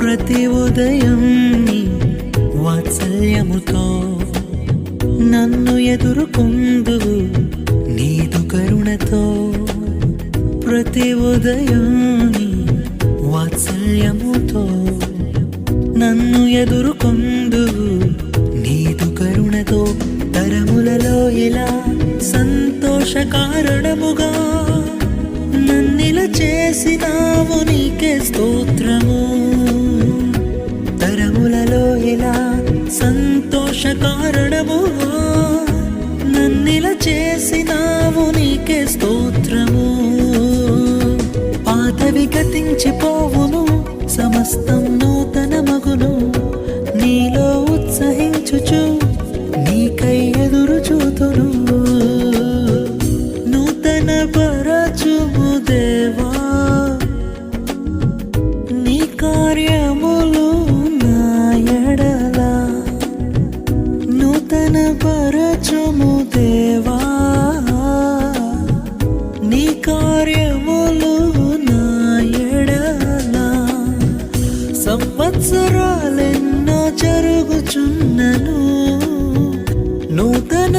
ప్రతి ఉదయం నీ వాత్సల్యముతో నన్ను ఎదుర్కొందువు నీదు కరుణతో. ప్రతి ఉదయం నీ వాత్సల్యముతో నన్ను ఎదుర్కొందువు నీదు కరుణతో. తరములలో ఇలా సంతోష కారణముగా నన్నిలా చేసినావు నీకే స్తోత్రము. తరములలో ఇలా సంతోష కారణముగా నన్నిలా చేసినావు నీకే స్తోత్రము. పాతవి గతించిపోవును, సమస్తం నూతన మగును. నీలో ఉత్సహించుచు నీకై ఎదురు చూతును. నూతన పరచుము దేవా నీ కార్యములు నా ఎడల. నూతన పరచుము దేవా నీ కార్యములు నా ఎడల. సంవత్సరాలెన్నో జరుగుచున్నను, నూతన